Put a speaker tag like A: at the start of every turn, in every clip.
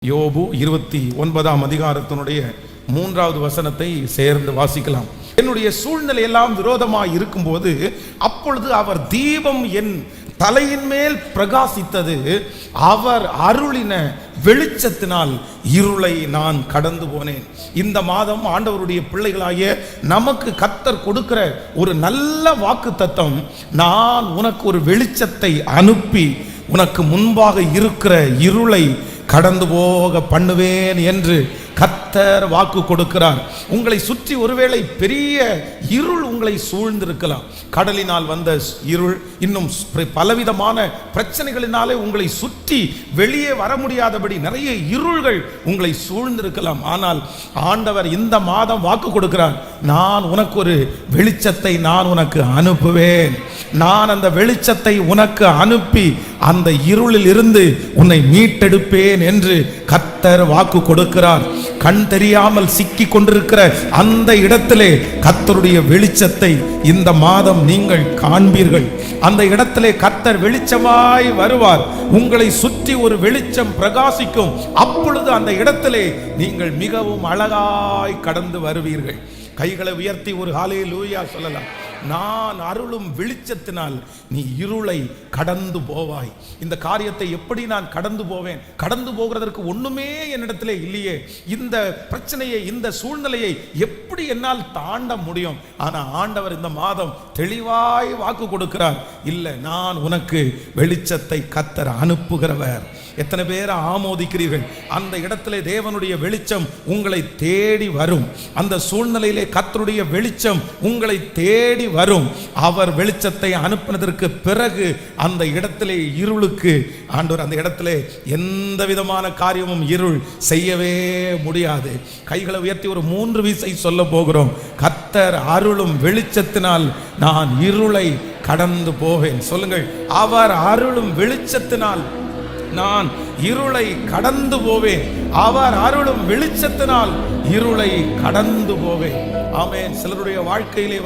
A: யோபு 29ஆம் அதிகாரத்தினுடைய 3வது வசனத்தை சேர்ந்து வாசிக்கலாம். என்னுடைய சூழ்நிலை எல்லாம் விரோதமாய் இருக்கும்போது அப்பொழுது அவர் தீபம் என் தலையின் மேல் பிரகாசித்தது, அவர் அருளின வெளிச்சத்தினால் இருளை நான் கடந்து போனேன். இந்த மாதம் ஆண்டவருடைய பிள்ளைகளாகிய நமக்கு கர்த்தர் கொடுக்கிற ஒரு நல்ல வாக்குத்தத்தம், நான் உனக்கு ஒரு வெளிச்சத்தை அனுப்பி உனக்கு முன்பாக இருக்கிற இருளை கடந்து போக பண்ணுவேன் என்று கர்த்தர் வாக்கு கொடுக்கிறார். உங்களை சுற்றி ஒருவேளை பெரிய இருள் உங்களை சூழ்ந்திருக்கலாம். கடலினால் வந்த இருள், இன்னும் பலவிதமான பிரச்சனைகளினாலே உங்களை சுற்றி வெளியே வர முடியாதபடி நிறைய இருள்கள் உங்களை சூழ்ந்திருக்கலாம். ஆனால் ஆண்டவர் இந்த மாதம் வாக்கு கொடுக்கிறார், நான் உனக்கு ஒரு வெளிச்சத்தை நான் உனக்கு அனுப்புவேன். நான் அந்த வெளிச்சத்தை உனக்கு அனுப்பி அந்த இருளில் இருந்து உன்னை மீட்டெடுப்பேன் என்று கர்த்தர் வாக்கு கொடுக்கிறார். கண் தெரியாமல் சிக்கி கொண்டிருக்கிற அந்த இடத்திலே கர்த்தருடைய வெளிச்சத்தை இந்த மாதம் நீங்கள் காண்பீர்கள். அந்த இடத்திலே கர்த்தர் வெளிச்சமாய் வருவார். உங்களை சுற்றி ஒரு வெளிச்சம் பிரகாசிக்கும். அப்பொழுது அந்த இடத்திலே நீங்கள் மிகவும் அழகாய் கடந்து வருவீர்கள். கைகளை உயர்த்தி ஒரு ஹல்லேலூயா சொல்லலாம். நான் அருளும் வெளிச்சத்தினால் நீ இருளை கடந்து போவாய். இந்த காரியத்தை எப்படி நான் கடந்து போவேன்? கடந்து போகிறதற்கு ஒண்ணுமே என்னிடத்திலே இல்லையே. இந்த பிரச்சனையை, இந்த சூழ்நிலையை எப்படி என்னால் தாண்ட முடியும்? ஆனா ஆண்டவர் இந்த மாதம் தெளிவாய் வாக்கு கொடுக்கிறார், இல்லை, நான் உனக்கு வெளிச்சத்தை கர்த்தர் அனுப்புகிறவர். எத்தனை பேரை ஆமோதிக்கிறீர்கள்? அந்த இடத்திலே தேவனுடைய வெளிச்சம் உங்களை தேடி வரும். அந்த சூழ்நிலையிலே கர்த்தருடைய வெளிச்சம் உங்களை தேடி வரும். அவர் வெளிச்சத்தை அனுப்பினதற்கு பிறகு அந்த இடத்திலே இருளுக்கு ஆண்டவர் அந்த இடத்திலே எந்த விதமான காரியமும் இருள் செய்யவே முடியாது. கைகளை உயர்த்தி ஒரு 3 வீசை சொல்ல போகிறோம். கர்த்தர் அருளும் வெளிச்சத்தினால் நான் இருளை கடந்து போவேன். சொல்லுங்கள், அவர் அருளும் வெளிச்சத்தினால் நான் இருளை கடந்து போவேன். அவர் அருளும் வெளிச்சத்தினால் இருளை கடந்து போவேன். ஆமென். சிலருடைய வாழ்க்கையிலே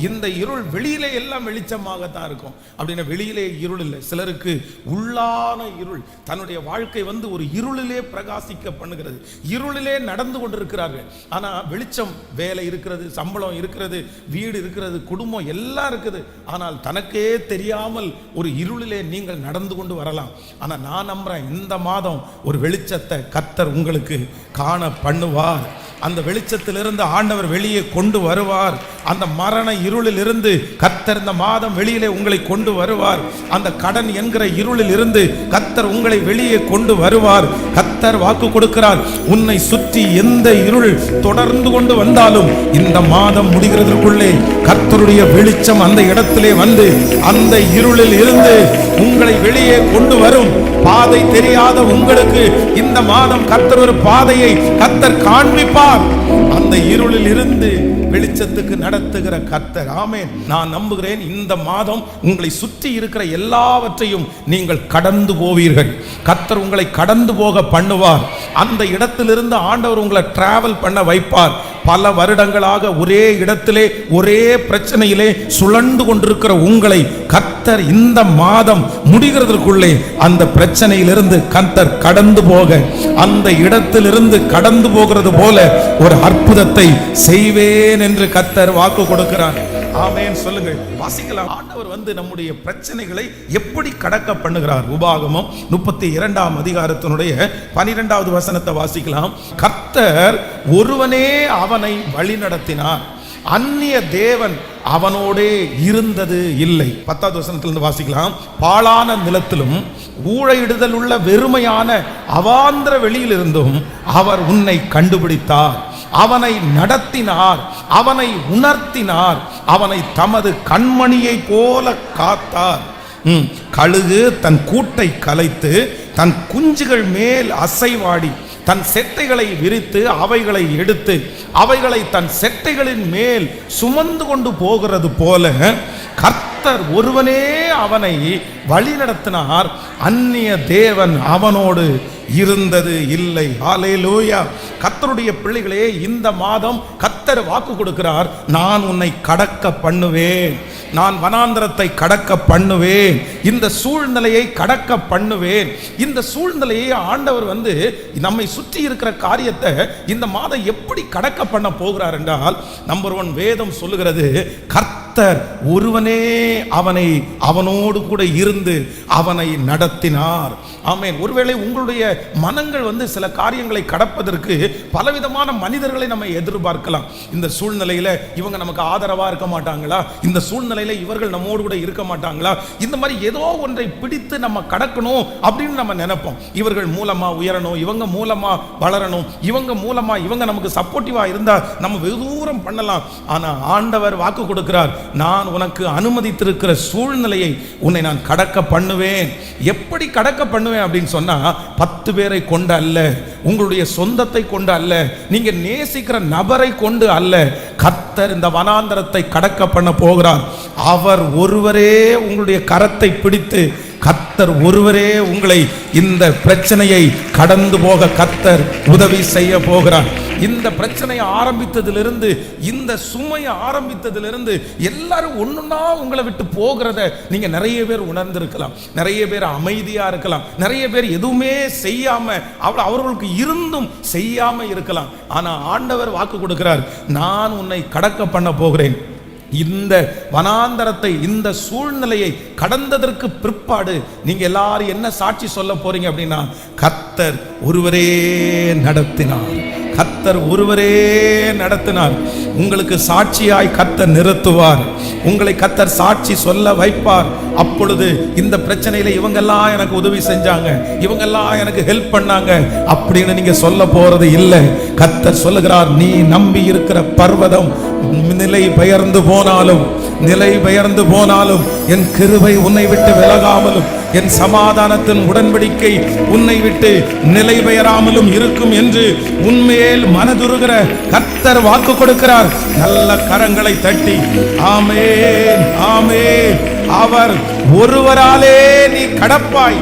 A: இந்த இருள் வெளியிலே எல்லாம் வெளிச்சமாகத்தான் இருக்கும். அப்படின்னா வெளியிலே இருள் இல்லை. சிலருக்கு உள்ளான இருள், தன்னுடைய வாழ்க்கை ஒரு இருளிலே பிரகாசிக்க பண்ணுகிறது. இருளிலே நடந்து கொண்டிருக்கிறார்கள். ஆனா வெளிச்சம், வேலை இருக்கிறது, சம்பளம் இருக்கிறது, வீடு இருக்கிறது, குடும்பம் எல்லாம் இருக்குது. ஆனால் தனக்கே தெரியாமல் ஒரு இருளிலே நீங்கள் நடந்து கொண்டு வரலாம். ஆனா நான் நம்புறேன், இந்த மாதம் ஒரு வெளிச்சத்தை கர்த்தர் உங்களுக்கு காண பண்ணுவார். அந்த வெளிச்சத்திலிருந்து ஆண்டவர் வெளியே கொண்டு வருவார். அந்த மரண இருளில் இருந்து கர்த்தர் இந்த மாதம் வெளியிலே உங்களை கொண்டு வருவார். அந்த கடன் என்கிற இருளில் இருந்து கர்த்தர் உங்களை வெளியே கொண்டு வருவார். கர்த்தர் வாக்கு கொடுக்கிறார், உன்னை சுற்றி எந்த இருள் தொடர்ந்து கொண்டு வந்தாலும் இந்த மாதம் முடிகிறதற்குள்ளே கர்த்தருடைய வெளிச்சம் அந்த இடத்திலே அந்த இருளில் இருந்து உங்களை வெளியே கொண்டு வரும். பாதை தெரியாத உங்களுக்கு இந்த மாதம் கர்த்தர் ஒரு பாதையை கர்த்தர் காண்பிப்பார். அந்த இருளில் இருந்து வெளிச்சத்துக்கு நடத்துகிற கர்த்தர். ஆமென். நான் நம்புகிறேன், இந்த மாதம் உங்களை சுற்றி இருக்கிற எல்லாவற்றையும் நீங்கள் கடந்து போவீர்கள். கர்த்தர் உங்களை கடந்து போக பண்ணுவார். அந்த இடத்திலிருந்து ஆண்டவர் உங்களை டிராவல் பண்ண வைப்பார். பல வருடங்களாக ஒரே இடத்திலே ஒரே பிரச்சனையிலே சுழண்டு கொண்டிருக்கிற உங்களை கர்த்தர் இந்த மாதம் முடிகிறதற்குள்ளே அந்த பிரச்சனையிலிருந்து கர்த்தர் கடந்து போக, அந்த இடத்திலிருந்து கடந்து போகிறது போல ஒரு அற்புதத்தை செய்வேன் என்று கர்த்தர் வாக்கு கொடுக்கிறார். ஆமென். சொல்லுங்கள், வாசிக்கலாம். ஆண்டவர் நம்முடைய பிரச்சனைகளை எப்படி கடக்க பண்ணுகிறார்? உபாகமம் 32ஆம் அதிகாரத்தினுடைய 12வது வசனத்தை வாசிக்கலாம். கர்த்தர் ஒருவனே அவனை வழி நடத்தினார், அந்நிய தேவன் அவனோடே இருந்தது இல்லை. 10வது வசனத்திலிருந்து வாசிக்கலாம். பாழான நிலத்திலும் ஊழையிடுதல் உள்ள வெறுமையான அவாந்திர வெளியிலிருந்தும் அவர் உன்னை கண்டுபிடித்தார், அவனை நடத்தினார், அவனை உணர்த்தினார், அவனை தமது கண்மணியை போல காத்தார். கழுகு தன் கூட்டை கலைத்து தன் குஞ்சுகள் மேல் அசைவாடி தன் செட்டைகளை விரித்து அவைகளை எடுத்து அவைகளை தன் செட்டைகளின் மேல் சுமந்து கொண்டு போகிறது போல கர்த்தர் ஒருவனே அவனை வழி நடத்தினார், அந்நிய தேவன் அவனோடு இருந்தது இல்லை. ஹல்லேலூயா. கர்த்தருடைய பிள்ளைகளே, இந்த மாதம் கர்த்தர் வாக்கு கொடுக்கிறார், நான் உன்னை கடக்க பண்ணுவேன். நான் வனாந்தரத்தை கடக்க பண்ணுவேன், இந்த சூழ்நிலையை கடக்க பண்ணுவேன். இந்த சூழ்நிலையை ஆண்டவர் நம்மை சுற்றி இருக்கிற காரியத்தை இந்த மாதம் எப்படி கடக்க பண்ண போகிறார் என்றால், நம்பர் 1 வேதம் சொல்லுகிறது, கர்த்தர் ஒருவனே அவனோடு கூட இருந்து அவனை நடத்தினார். ஆமென். ஒருவேளை உங்களுடைய மனங்கள் சில காரியங்களை கடப்பதற்கு பலவிதமான மனிதர்களை நம்ம எதிர்பார்க்கலாம். இந்த சூழ்நிலையில இவங்க நமக்கு ஆதரவா இருக்க மாட்டாங்களா, இந்த சூழ்நிலையில இவர்கள் நம்மோடு கூட இருக்க மாட்டாங்களா, இந்த மாதிரி ஏதோ ஒன்றை பிடித்து நம்ம கடக்கணும் அப்படின்னு நம்ம நினைப்போம். இவர்கள் மூலமா உயரணும், இவங்க மூலமா வளரணும், இவங்க மூலமா இவங்க நமக்கு சப்போர்ட்டிவா இருந்தா நம்ம வெகு தூரம் பண்ணலாம். ஆனா ஆண்டவர் வாக்கு கொடுக்கிறார், நான் உனக்கு அனுமதித்திருக்கிற சூழ்நிலையை உன்னை நான் கடக்க பண்ணுவேன். எப்படி கடக்க பண்ணுவேன் அப்படின்னு சொன்னா, 10 பேரை கொண்டு அல்ல, உங்களுடைய சொந்தத்தை கொண்டு அல்ல, நீங்க நேசிக்கிற நபரை கொண்டு அல்ல. கர்த்தர் இந்த வனாந்தரத்தை கடக்க பண்ண போகிறார். அவர் ஒருவரே உங்களுடைய கரத்தை பிடித்து, கர்த்தர் ஒருவரே உங்களை இந்த பிரச்சனையை கடந்து போக கர்த்தர் உதவி செய்ய போகிறார். இந்த பிரச்சனையை ஆரம்பித்ததிலிருந்து, இந்த சுமையை ஆரம்பித்ததிலிருந்து எல்லாரும் ஒண்ணுன்னா உங்களை விட்டு போகிறத நீங்க நிறைய பேர் உணர்ந்திருக்கலாம். நிறைய பேர் அமைதியா இருக்கலாம், நிறைய பேர் எதுவுமே செய்யாம அவர்களுக்கு இருந்தும் செய்யாம இருக்கலாம். ஆனா ஆண்டவர் வாக்கு கொடுக்கிறார், நான் உன்னை கடக்க பண்ண போகிறேன். இந்த வனாந்தரத்தை, இந்த சூழ்நிலையை கடந்ததற்கு பிற்பாடு நீங்க எல்லாரும் என்ன சாட்சி சொல்ல போறீங்க அப்படின்னா, கர்த்தர் ஒருவரே நடத்தினார், கர்த்தர் ஒருவரே நடத்தினார். உங்களுக்கு சாட்சியாய் கர்த்தர் நிறுத்துவார், உங்களை கர்த்தர் சாட்சி சொல்ல வைப்பார். அப்பொழுது இந்த பிரச்சனையில இவங்கெல்லாம் எனக்கு உதவி செஞ்சாங்க, இவங்கெல்லாம் எனக்கு ஹெல்ப் பண்ணாங்க அப்படின்னு நீங்க சொல்ல போறது இல்லை. கர்த்தர் சொல்லுகிறார், நீ நம்பி இருக்கிற பர்வதம் நிலை பெயர்ந்து போனாலும் என் கிருபை உன்னை விட்டு விலகாமலும், என் சமாதானத்தின் உடன்படிக்கை உன்னை விட்டு நிலை பெயராமலும் இருக்கும் என்று உன்மேல் மனதுருகிற கர்த்தர் வாக்கு கொடுக்கிறார். நல்ல கரங்களை தட்டி ஆமென், ஆமென். அவர் ஒருவராலே நீ கடப்பாய்,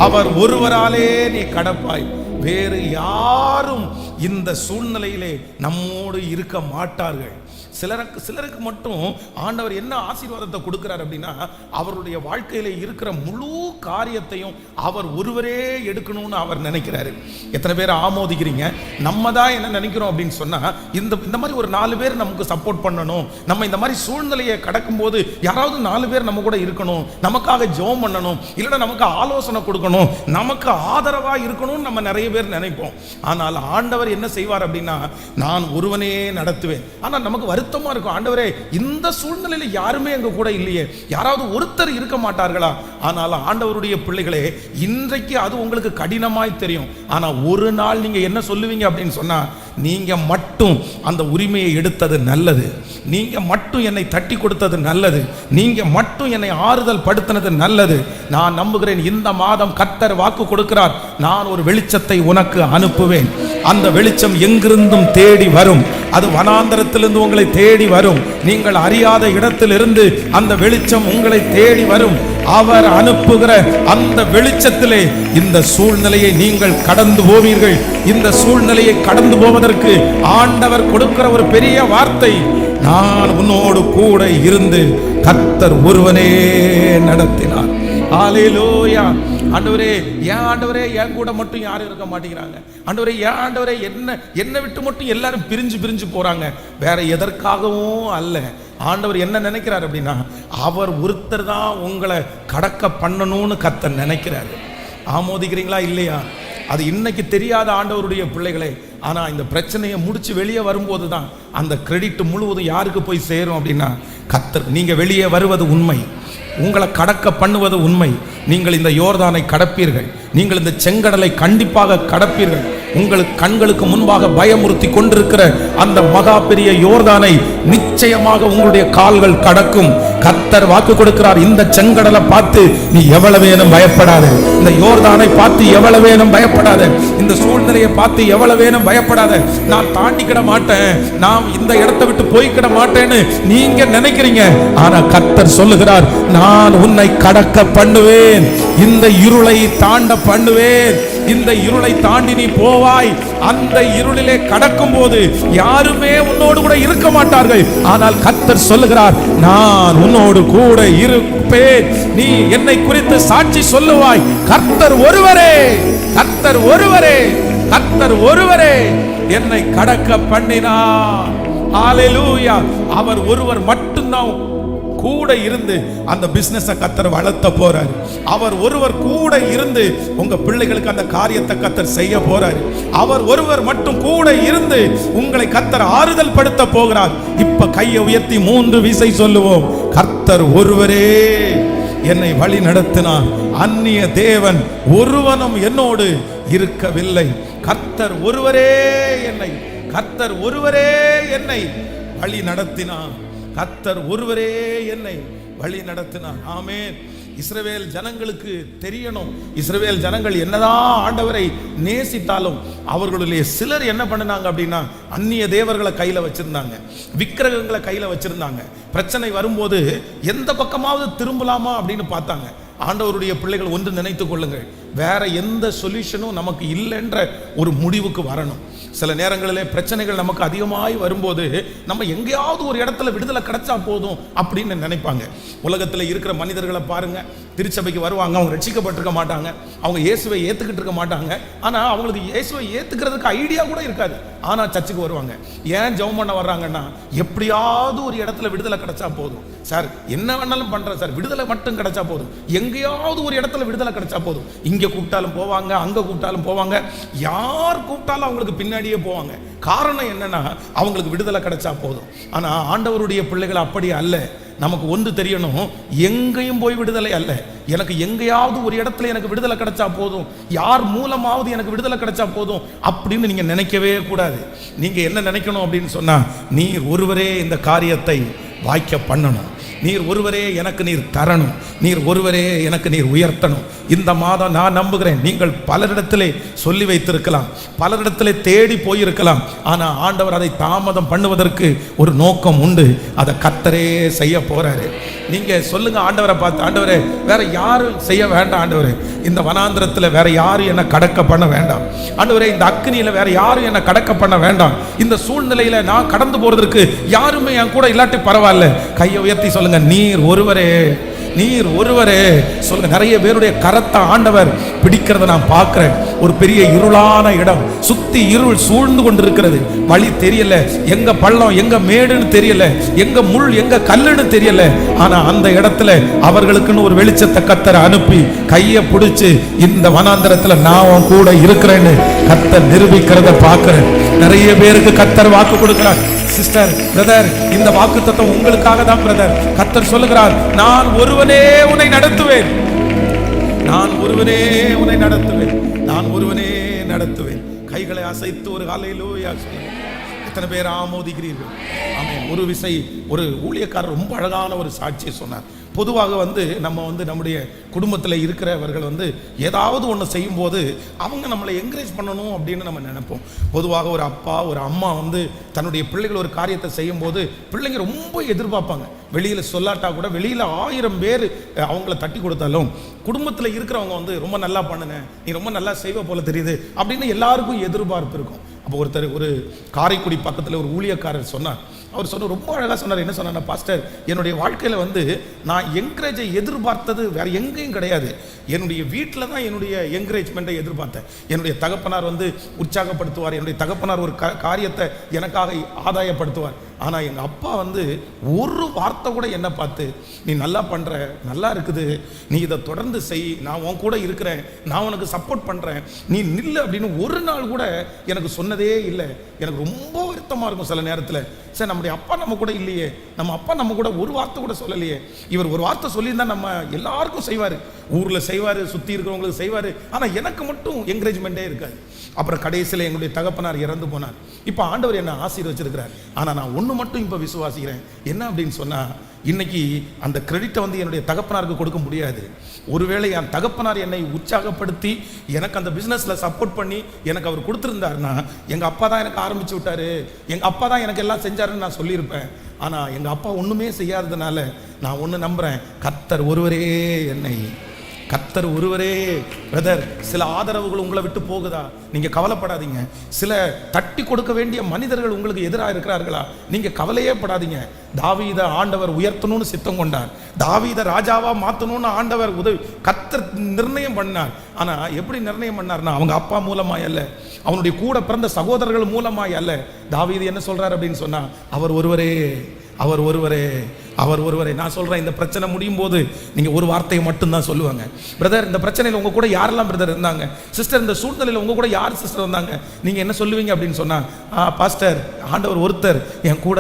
A: அவர் ஒருவராலே நீ கடப்பாய். வேறு யாரும் இந்த சூழ்நிலையிலே நம்மோடு இருக்க மாட்டார்கள். சிலருக்கு மட்டும் ஆண்டவர் என்ன ஆசீர்வாதத்தை கொடுக்கிறார் அப்படின்னா, அவருடைய வாழ்க்கையில இருக்கிற முழு காரியத்தையும் அவர் ஒருவரே எடுக்கணும்னு அவர் நினைக்கிறாரு. எத்தனை பேர் ஆமோதிக்கிறீங்க? நம்ம தான் என்ன நினைக்கிறோம் அப்படின்னு சொன்னா, இந்த மாதிரி ஒரு 4 பேர் நமக்கு சப்போர்ட் பண்ணணும், நம்ம இந்த மாதிரி சூழ்நிலையை கடக்கும் போது யாராவது 4 பேர் நம்ம கூட இருக்கணும், நமக்காக ஜெபம் பண்ணணும், இல்லைன்னா நமக்கு ஆலோசனை கொடுக்கணும், நமக்கு ஆதரவா இருக்கணும்னு நம்ம நிறைய பேர் நினைப்போம். ஆனால் ஆண்டவர் என்ன செய்வார் அப்படின்னா, நான் ஒருவனே நடத்துவேன். ஆனா நமக்கு வருத்தமா இருக்கும், ஆண்டவரே இந்த சூழ்நிலையில யாருமே எங்க கூட இல்லையே, யாராவது ஒருத்தர் இருக்க மாட்டார்களா? ஆனால் ஆண்டவருடைய பிள்ளைகளே, இன்றைக்கு அது உங்களுக்கு கடினமாய் தெரியும். ஆனா ஒரு நாள் நீங்க என்ன சொல்லுவீங்க அப்படின்னு சொன்னா, நீங்க மட்டும் அந்த உரிமையை எடுத்தது நல்லது, நீங்க மட்டும் என்னை தட்டி கொடுத்தது நல்லது, நீங்க மட்டும் என்னை ஆறுதல் படுத்தினது நல்லது. நான் நம்புகிறேன், இந்த மாதம் கர்த்தர் வாக்கு கொடுக்கிறார், நான் ஒரு வெளிச்சத்தை உனக்கு அனுப்புவேன். அந்த வெளிச்சம் எங்கிருந்தும் தேடி வரும், அது வனாந்தரத்திலிருந்து உங்களை தேடி வரும், நீங்கள் அறியாத இடத்திலிருந்து அந்த வெளிச்சம் உங்களை தேடி வரும். அவர் அனுப்புகிற அந்த வெளிச்சத்திலே இந்த சூழ்நிலையை நீங்கள் கடந்து போவீர்கள். இந்த சூழ்நிலையை கடந்து போவதற்கு ஆண்டவர் கொடுக்கிற ஒரு பெரிய வார்த்தை, நான் உன்னோடு கூட இருந்து கர்த்தர் ஒருவனே நடத்தினார். ஹல்லேலூயா. ஆண்டவரே, ஏன் ஆண்டவரே என் கூட மட்டும் யாரும் இருக்க மாட்டேங்கிறாங்க? ஆண்டவரே, ஏன் ஆண்டவரே என்னை விட்டு மட்டும் எல்லாரும் பிரிஞ்சு போறாங்க? வேற எதற்காகவும் அல்ல. ஆண்டவர் என்ன நினைக்கிறார் அப்படின்னா, அவர் ஒருத்தர் தான் உங்களை கடக்க பண்ணணும்னு கர்த்தர் நினைக்கிறாரு. ஆமோதிக்கிறீங்களா இல்லையா? அது இன்னைக்கு தெரியாத ஆண்டவருடைய பிள்ளைகளே. ஆனா இந்த பிரச்சனையை முடிச்சு வெளியே வரும்போது தான் அந்த கிரெடிட் முழுவதும் யாருக்கு போய் சேரும் அப்படின்னா, கர்த்தர். நீங்க வெளியே வருவது உண்மை, உங்களை கடக்க பண்ணுவது உண்மை. நீங்கள் இந்த யோர்தானை கடப்பீர்கள், நீங்கள் இந்த செங்கடலை கண்டிப்பாக கடப்பீர்கள். உங்களுக்கு கண்களுக்கு முன்பாக பயமுறுத்தி கொண்டிருக்கிற அந்த மகா பெரிய யோர்தானை நிச்சயமாக உங்களுடைய கால்கள் கடக்கும். கர்த்தர் வாக்கு கொடுக்கிறார், இந்த செங்கடலை பார்த்து நீ எவ்வளவேனும் பயப்படாத, இந்த யோர்தானை பார்த்து எவ்வளவேனும் பயப்படாத, இந்த சூழ்நிலையை பார்த்து எவ்வளவேனும் பயப்படாத. நான் தாண்டிக்கிட மாட்டேன், நான் இந்த இடத்தை விட்டு போய்க்கிட மாட்டேன்னு நீங்க நினைக்கிறீங்க. ஆனா கர்த்தர் சொல்லுகிறார், நான் உன்னை கடக்க பண்ணுவேன், இந்த இருளை தாண்ட பண்ணுவேன், இந்த இருளை தாண்டி நீ போவாய். அந்த இருளிலே கடக்கும் போது யாருமே உன்னோடு கூட இருக்க மாட்டார்கள். ஆனால் கர்த்தர் சொல்லுகிறார், நான் உன்னோடு கூட இருப்பேன். நீ என்னை குறித்து சாட்சி சொல்லுவாய். கர்த்தர் ஒருவரே, கர்த்தர் ஒருவரே, கர்த்தர் ஒருவரே என்னை கடக்க பண்ணினார். ஹalleluya. அவர் ஒருவர் மட்டும்தான் கூட இருந்து அந்த பிசினஸை கர்த்தர் வளர்த்த போறாரு. அவர் ஒருவர் கூட இருந்து உங்க பிள்ளைகளுக்கு அந்த காரியத்தை கர்த்தர் செய்ய போறாரு. அவர் ஒருவர் மட்டும் கூட இருந்து உங்களை கர்த்தர் ஆறுதல் படுத்த போகிறார். இப்ப கையை உயர்த்தி 3 விசை சொல்லுவோம். கர்த்தர் ஒருவரே என்னை வழி நடத்தினார். அந்நிய தேவன் ஒருவனும் என்னோடு இருக்கவில்லை. கர்த்தர் ஒருவரே என்னை, கர்த்தர் ஒருவரே என்னை வழி நடத்தினார். கர்த்தர் ஒருவரே என்னை வழி நடத்தினார். ஆமென். இஸ்ரவேல் ஜனங்களுக்கு தெரியணும், இஸ்ரவேல் ஜனங்கள் என்னதான் ஆண்டவரை நேசித்தாலும் அவர்களுடைய சிலர் என்ன பண்ணினாங்க அப்படின்னா, அந்நிய தேவர்களை கையில வச்சிருந்தாங்க, விக்கிரகங்களை கையில வச்சிருந்தாங்க. பிரச்சனை வரும்போது எந்த பக்கமாவது திரும்பலாமா அப்படின்னு பார்த்தாங்க. ஆண்டவருடைய பிள்ளைகள் ஒன்று நினைத்துக் கொள்ளுங்கள், வேற எந்த சொல்யூஷனும் நமக்கு இல்லைன்ற ஒரு முடிவுக்கு வரணும். சில நேரங்களிலே பிரச்சனைகள் நமக்கு அதிகமாய் வரும்போது நம்ம எங்கேயாவது ஒரு இடத்துல விடுதலை கிடைச்சா போதும் அப்படின்னு நினைப்பாங்க. உலகத்தில் இருக்கிற மனிதர்களை பாருங்க, திருச்சபைக்கு வருவாங்க, அவங்க ரட்சிக்கப்பட்டிருக்க மாட்டாங்க, அவங்க இயேசுவை ஏற்றுக்கிட்டு இருக்க மாட்டாங்க. ஆனால் அவங்களுக்கு இயேசுவை ஏற்றுக்கிறதுக்கு ஐடியா கூட இருக்காது. ஆனால் சர்ச்சுக்கு வருவாங்க. ஏன் ஜெபம் பண்ண வர்றாங்கன்னா, எப்படியாவது ஒரு இடத்துல விடுதலை கிடைச்சா போதும் சார், என்ன வேணாலும் பண்ணுறேன் சார், விடுதலை மட்டும் கிடைச்சா போதும், எங்கேயாவது ஒரு இடத்துல விடுதலை கிடைச்சா போதும். இங்கே கூப்பிட்டாலும் போவாங்க, அங்கே கூப்பிட்டாலும் போவாங்க, யார் கூப்பிட்டாலும் அவங்களுக்கு பின்னாடியே போவாங்க. காரணம் என்னன்னா, அவங்களுக்கு விடுதலை கிடைச்சா போதும். ஆனால் ஆண்டவருடைய பிள்ளைகள் அப்படி அல்ல. நமக்கு ஒன்று தெரியணும், எங்கேயும் போய் விடுதலை அல்ல. எனக்கு எங்கேயாவது ஒரு இடத்துல எனக்கு விடுதலை கிடைச்சா போதும், யார் மூலமாவது எனக்கு விடுதலை கிடைச்சா போதும் அப்படின்னு நீங்க நினைக்கவே கூடாது. நீங்க என்ன நினைக்கணும் அப்படின்னு சொன்னா, நீர் ஒருவரே இந்த காரியத்தை வாய்க்க பண்ணணும், நீர் ஒருவரே எனக்கு நீர் தரணும், நீர் ஒருவரே எனக்கு நீர் உயர்த்தணும். இந்த மாதம் நான் நம்புகிறேன், நீங்கள் பலரிடத்திலே சொல்லி வைத்திருக்கலாம், பலரிடத்திலே தேடி போயிருக்கலாம். ஆனால் ஆண்டவர் அதை தாமதம் பண்ணுவதற்கு ஒரு நோக்கம் உண்டு. அதை கர்த்தரே செய்ய போறாரு. நீங்க சொல்லுங்க ஆண்டவரை பார்த்து, ஆண்டவரே வேற யாரும் செய்ய வேண்டாம், ஆண்டவரே இந்த வனாந்திரத்தில் வேற யாரும் என்ன கடக்க பண்ண வேண்டாம், ஆண்டவரே இந்த அக்னியில வேற யாரும் என்ன கடக்க பண்ண வேண்டாம், இந்த சூழ்நிலையில நான் கடந்து போறதற்கு யாருமே என் கூட இல்லாட்டி பரவாயில்ல. கையை உயர்த்தி சொல்லுங்க, நீர் ஒருவரே, நீர் ஒருவரே சொல்லுங்க. நிறைய பேருடைய கரத்தை ஆண்டவர் பிடிக்கிறத நான் பார்க்கிறேன். ஒரு பெரிய இருளான இடம், சுத்தி இருள் சூழ்ந்து கொண்டிருக்கிறது, வழி தெரியல, எங்க பள்ளம் எங்க மேடுன்னு தெரியல, எங்க முள் எங்க கல்லுன்னு தெரியல. ஆனா அந்த இடத்துல அவர்களுக்குன்னு ஒரு வெளிச்சத்தை கர்த்தர் அனுப்பி கையை பிடிச்சு, இந்த வனாந்தரத்துல நான் உன் கூட இருக்கிறேன்னு கர்த்தர் நிரூபிக்கிறத பார்க்கிறேன். நிறைய பேருக்கு கர்த்தர் வாக்கு கொடுக்கிறார். சிஸ்டர், பிரதர், இந்த வாக்குத்தத்தம் உங்களுக்காக தான் பிரதர். கர்த்தர் சொல்லுகிறார், நான் ஒருவனே உன்னை நடத்துவேன், நான் ஒருவனே உன்னை நடத்துவேன், நான் ஒருவனே நடத்துவேன். கைகளை அசைத்து ஒரு ஹல்லேலூயா சொல்லுங்க. எத்தனை பேர் ஆமோதிக்கிறீர்கள்? ஆமென். ஒரு விசை ஒரு ஊழியக்காரர் ரொம்ப அழகான ஒரு சாட்சியை சொன்னார். பொதுவாக நம்ம நம்முடைய குடும்பத்தில் இருக்கிறவர்கள் ஏதாவது ஒன்று செய்யும்போது அவங்க நம்மளை என்கரேஜ் பண்ணணும் அப்படின்னு நம்ம நினைப்போம். பொதுவாக ஒரு அப்பா ஒரு அம்மா தன்னுடைய பிள்ளைகள் ஒரு காரியத்தை செய்யும்போது பிள்ளைங்க ரொம்ப எதிர்பார்ப்பாங்க. வெளியில் சொல்லாட்டா கூட, வெளியில் 1000 பேர் அவங்கள தட்டி கொடுத்தாலும் குடும்பத்தில் இருக்கிறவங்க ரொம்ப நல்லா பண்ணுங்க, நீ ரொம்ப நல்லா செய்வ போல தெரியுது அப்படின்னு எல்லாருக்கும் எதிர்பார்ப்பு இருக்கும். அப்போ ஒருத்தர் ஒரு காரைக்குடி பக்கத்தில் ஒரு ஊழியக்காரர் சொன்னார். அவர் சொன்ன ரொம்ப அழகாக சொன்னார். என்ன சொன்னார்? பாஸ்டர், என்னுடைய வாழ்க்கையில் நான் என்கரேஜை எதிர்பார்த்தது வேற எங்கேயும் கிடையாது. என்னுடைய வீட்டில் தான் என்னுடைய என்கரேஜ்மெண்ட்டை எதிர்பார்த்தேன். என்னுடைய தகப்பனார் உற்சாகப்படுத்துவார், என்னுடைய தகப்பனார் ஒரு காரியத்தை எனக்காக ஆதாயப்படுத்துவார். ஆனால் எங்கள் அப்பா ஒரு வார்த்தை கூட என்னை பார்த்து, நீ நல்லா பண்ணுற, நல்லா இருக்குது, நீ இதை தொடர்ந்து செய், நான் உன் கூட இருக்கிறேன், நான் உனக்கு சப்போர்ட் பண்ணுறேன், நீ நில்லு அப்படின்னு ஒரு நாள் கூட எனக்கு சொன்னதே இல்லை. எனக்கு ரொம்ப வருத்தமாக இருக்கும் சில நேரத்தில். சரி, நம்முடைய அப்பா நம்ம கூட இல்லையே, நம்ம அப்பா நம்ம கூட ஒரு வார்த்தை கூட சொல்லலையே. இவர் ஒரு வார்த்தை சொல்லியிருந்தா நம்ம எல்லாருக்கும் செய்வார், ஊரில் செய்வார், சுற்றி இருக்கிறவங்களுக்கு செய்வார். ஆனால் எனக்கு மட்டும் என்கரேஜ்மெண்ட்டே இருக்காது. அப்புறம் கடைசியில் எங்களுடைய தகப்பனார் இறந்து போனார். இப்போ ஆண்டவர் என்னை ஆசீர்வச்சிருக்கிறார். ஆனால் நான் ஒன்று மட்டும் இப்போ விசுவாசிக்கிறேன். என்ன அப்படின்னு சொன்னால், இன்னைக்கு அந்த கிரெடிட்டை என்னுடைய தகப்பனாருக்கு கொடுக்க முடியாது. ஒருவேளை என் தகப்பனார் என்னை உற்சாகப்படுத்தி எனக்கு அந்த பிஸ்னஸில் சப்போர்ட் பண்ணி எனக்கு அவர் கொடுத்துருந்தாருன்னா, எங்கள் அப்பா தான் எனக்கு ஆரம்பிச்சு விட்டாரு, எங்கள் அப்பா தான் எனக்கு எல்லாம் செஞ்சாருன்னு நான் சொல்லியிருப்பேன். ஆனால் எங்கள் அப்பா ஒன்றுமே செய்யாததுனால நான் ஒன்று நம்புகிறேன், கர்த்தர் ஒருவரே என்னை கர்த்தர் ஒருவரே. பிரதர், சில ஆதரவுகள் உங்களை விட்டு போகுதா? நீங்க கவலைப்படாதீங்க. சில தட்டி கொடுக்க வேண்டிய மனிதர்கள் உங்களுக்கு எதிராக இருக்கிறார்களா? நீங்க கவலையே படாதீங்க. தாவீதை ஆண்டவர் உயர்த்தணும்னு சித்தம் கொண்டார். தாவீதை ராஜாவா மாத்தணும்னு ஆண்டவர் கர்த்தர் நிர்ணயம் பண்ணார். ஆனா எப்படி நிர்ணயம் பண்ணார்னா, அவங்க அப்பா மூலமாய் அல்ல, அவனுடைய கூட பிறந்த சகோதரர்கள் மூலமாய் அல்ல. தாவீது என்ன சொல்றார் அப்படின்னு சொன்னா, அவர் ஒருவரே, அவர் ஒருவரே, அவர் ஒருவரே. நான் சொல்றேன், இந்த பிரச்சனை முடியும் போது நீங்க ஒரு வார்த்தையை மட்டும்தான் சொல்லுவாங்க. பிரதர், இந்த பிரச்சனையில் உங்க கூட யாரெல்லாம் பிரதர் இருந்தாங்க? சிஸ்டர், இந்த சூழ்நிலையில் உங்க கூட யார் சிஸ்டர் வந்தாங்க? நீங்க என்ன சொல்லுவீங்க அப்படின்னு சொன்னா, பாஸ்டர், ஆண்டவர் ஒருத்தர் என் கூட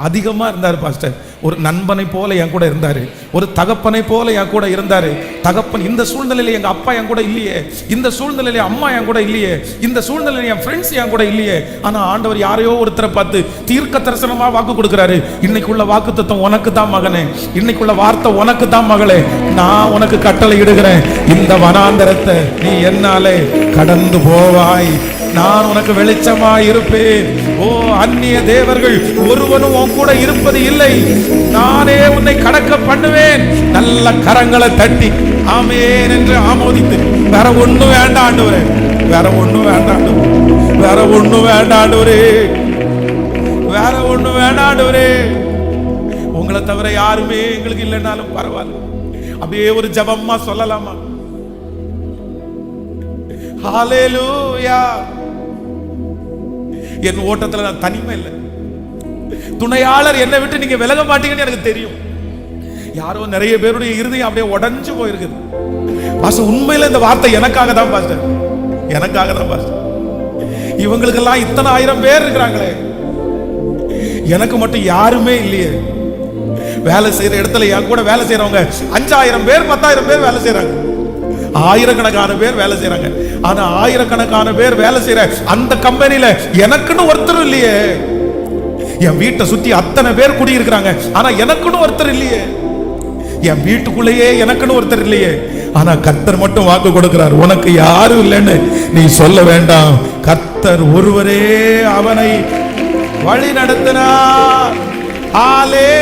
A: அதிகமா இருந்தார் பாஸ்டர். ஒரு நண்பனை போல என் கூட இருந்தாரு, ஒரு தகப்பனை போல என் கூட இருந்தாரு. தகப்பன், இந்த சூழ்நிலையில எங்க அப்பா என் கூட இல்லையே, இந்த சூழ்நிலையில அம்மா என் கூட இல்லையே, இந்த சூழ்நிலையில என் ஃப்ரெண்ட்ஸ் என் கூட இல்லையே. ஆனா ஆண்டவர் யாரையோ ஒருத்தரை பார்த்து தீர்க்க தரிசனமா வாக்கு கொடுக்கிறாரு. இன்னைக்குள்ள வாக்குத்தத்தம் உனக்கு தான் மகனே, இன்னைக்குள்ள வார்த்தை உனக்கு தான் மகளே. நான் உனக்கு கட்டளை இடுகிறேன், இந்த வனாந்தரத்தை நீ என்னாலே கடந்து போவாய், நான் உனக்கு வெளிச்சமாய் இருப்பேன். ஓ, அந்நிய தேவர்கள் ஒருவனும் உன் கூட இருப்பது இல்லை, நானே உன்னை கடக்க பண்ணுவேன். நல்ல கரங்களை தட்டி ஆமென் என்று ஆமோதித்து, வேற ஒண்ணும் வேண்டாம் ஆண்டவரே, வேற ஒண்ணும் வேண்டாம், வேற ஒண்ணும் வேண்டாம் ஆண்டவரே, வேற ஒண்ணும் வேண்டாம் ஆண்டவரே. உங்களை தவிர யாருமே எங்களுக்கு இல்லைன்னாலும் பரவாயில்ல. அப்படியே ஒரு ஜபமா சொல்லலாமா? ஹல்லேலூயா. என் ஓட்டத்துல நான் தனிமை இல்லை, துணையாளர் என்னை விட்டு நீங்க விலக மாட்டீங்கன்னு எனக்கு தெரியும். யாரோ நிறைய பேருடைய இருதயம் அப்படியே உடைஞ்சு போயிருக்குது. பாஸ்டர், உண்மையில இந்த வார்த்தை எனக்காக தான் பாஸ்டர், எனக்காக தான் பாஸ்டர். இவங்களுக்கெல்லாம் இத்தனை ஆயிரம் பேர் இருக்கிறாங்களே, எனக்கு மட்டும் யாருமே இல்லையே. வேலை செய்யற இடத்துல என் கூட வேலை செய்யறவங்க 5000 பேர் 10,000 பேர் வேலை செய்யறாங்க, ஆயிரக்கணக்கான பேர் வேலை செய்யறாங்க. ஆனா ஆயிரக்கணக்கான பேர் வேலை செய்யற அந்த கம்பெனில எனக்குன்னு ஒருத்தர் இல்லையே. என் வீட்டை சுத்தி அத்தனை பேர் குடியிருக்கிறாங்க, ஆனா எனக்குன்னு ஒருத்தர் இல்லையே. என் வீட்டுக்குள்ளேயே எனக்குன்னு ஒருத்தர் இல்லையே. ஆனா கர்த்தர் மட்டும் வாக்கு கொடுக்கிறார், உனக்கு யாரும் இல்லைன்னு நீ சொல்ல வேண்டாம். கர்த்தர் ஒருவரே அவனை வழி நடத்தினார். ஹல்லேலூயா.